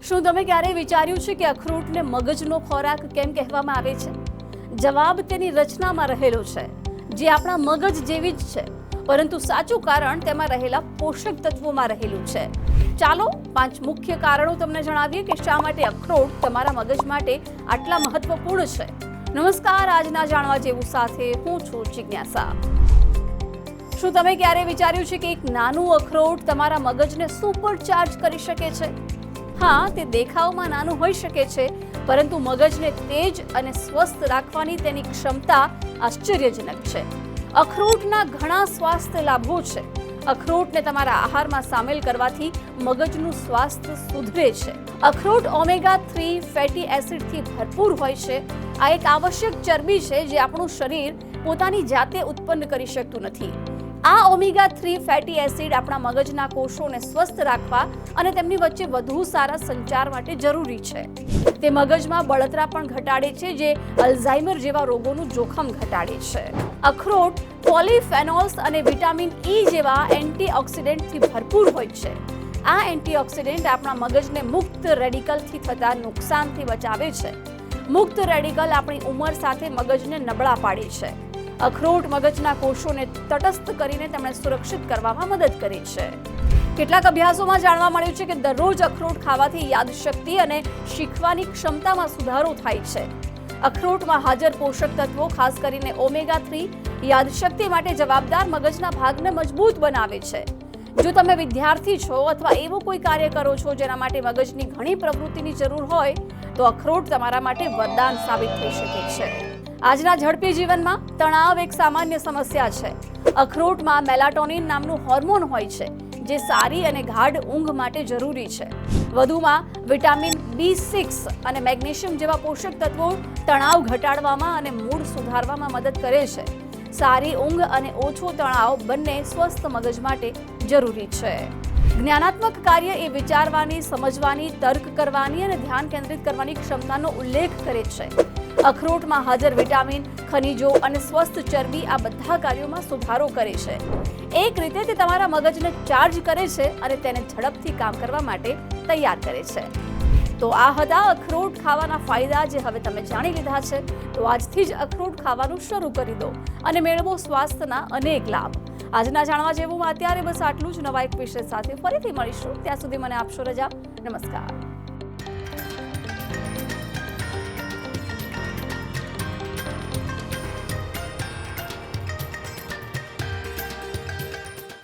શું તમે ક્યારેય વિચાર્યું છે કે અખરોટને મગજનો ખોરાક કેમ કહેવામાં આવે છે? જવાબ તેની રચનામાં રહેલો છે, જે આપણા મગજ જેવી જ છે, પરંતુ સાચું કારણ તેમાં રહેલા પોષક તત્વોમાં રહેલું છે. ચાલો 5 મુખ્ય કારણો તમને જણાવીએ કે શા માટે અખરોટ તમારા મગજ માટે આટલા મહત્વપૂર્ણ છે. નમસ્કાર, આજના જાણવા જેવું સાથે હું છું જિજ્ઞાસા. શું તમે ક્યારે વિચાર્યું છે કે એક નાનું અખરોટ તમારા મગજને સુપરચાર્જ કરી શકે છે? હા, તે દેખાવમાં નાનું હોઈ શકે છે, પરંતુ મગજને તેજ અને સ્વસ્થ રાખવાની તેની ક્ષમતા આશ્ચર્યજનક છે. અખરોટના ઘણા સ્વાસ્થ્ય લાભો છે. અખરોટને તમારા આહારમાં સામેલ કરવાથી મગજનું સ્વાસ્થ્ય સુધરે છે. અખરોટ ઓમેગા-3 ફેટી એસિડથી ભરપૂર હોય છે. આ એક આવશ્યક ચરબી છે જે આપણું શરીર પોતાની જાતે ઉત્પન્ન કરી શકતું નથી. આ ઓમેગા-3 ફેટી એસિડ આપણા મગજના કોષોને સ્વસ્થ રાખવા અને તેમની વચ્ચે વધુ સારા સંચાર માટે જરૂરી છે. તે મગજમાં બળતરા પણ ઘટાડે છે, જે અલ્ઝાઇમર જેવા રોગોનું જોખમ ઘટાડે છે. અખરોટ પોલિફેનોલ્સ અને વિટામિન ઈ જેવા એન્ટીઓક્સિડન્ટથી ભરપૂર હોય છે. આ એન્ટીઓક્સિડન્ટ આપણા મગજને મુક્ત રેડિકલથી થતા નુકસાનથી બચાવે છે. મુક્ત રેડિકલ આપણી ઉંમર સાથે મગજને નબળા પાડે છે. અખરોટ મગજના કોષોને તટસ્થ કરીને તેમને સુરક્ષિત કરવામાં મદદ કરે છે. કેટલાક અભ્યાસોમાં જાણવા મળ્યું છે કે દરરોજ અખરોટ ખાવાથી યાદશક્તિ અને શીખવાની ક્ષમતામાં સુધારો થાય છે. અખરોટમાં હાજર પોષક તત્વો, ખાસ કરીને ઓમેગા-3, યાદશક્તિ માટે જવાબદાર મગજના ભાગને મજબૂત બનાવે છે. જો તમે વિદ્યાર્થી છો અથવા એવું કોઈ કાર્ય કરો છો જેના માટે મગજની ઘણી પ્રવૃત્તિની જરૂર હોય, તો અખરોટ તમારા માટે વરદાન સાબિત થઈ શકે છે. આજના ઝડપી જીવનમાં તણાવ એક સામાન્ય સમસ્યા છે. અખરોટમાં મેલાટોનિન નામનું હોર્મોન હોય છે, જે સારી અને ગાઢ ઊંઘ માટે જરૂરી છે. વધુમાં વિટામિન B6 અને મેગ્નેશિયમ જેવા પોષક તત્વો તણાવ ઘટાડવામાં અને મૂડ સુધારવામાં મદદ કરે છે. સારી ઊંઘ અને ઓછો તણાવ બંને સ્વસ્થ મગજ માટે જરૂરી છે. જ્ઞાનાત્મક કાર્ય એ વિચારવાની, સમજવાની, તર્ક કરવાની અને ધ્યાન કેન્દ્રિત કરવાની ક્ષમતાનો ઉલ્લેખ કરે છે. અખરોટમાં હાજર વિટામિન, ખનિજો અને સ્વસ્થ ચરબી આ બધા કાર્યોમાં સુધારો કરે છે. એક રીતે તે તમારા મગજને ચાર્જ કરે છે અને તેને ઝડપથી કામ કરવા માટે તૈયાર કરે છે. તો આ હતા અખરોટ ખાવાના ફાયદા, જે હવે તમે જાણી લીધા છે. તો આજથી જ અખરોટ ખાવાનું શરૂ કરી દો અને મેળવો સ્વાસ્થ્યના અનેક લાભ. આજના જાણવા જેવું અત્યારે બસ આટલું જ. નવા એક વિષય સાથે ફરીથી મળીશું. ત્યાં સુધી મને આપશો રજા. નમસ્કાર.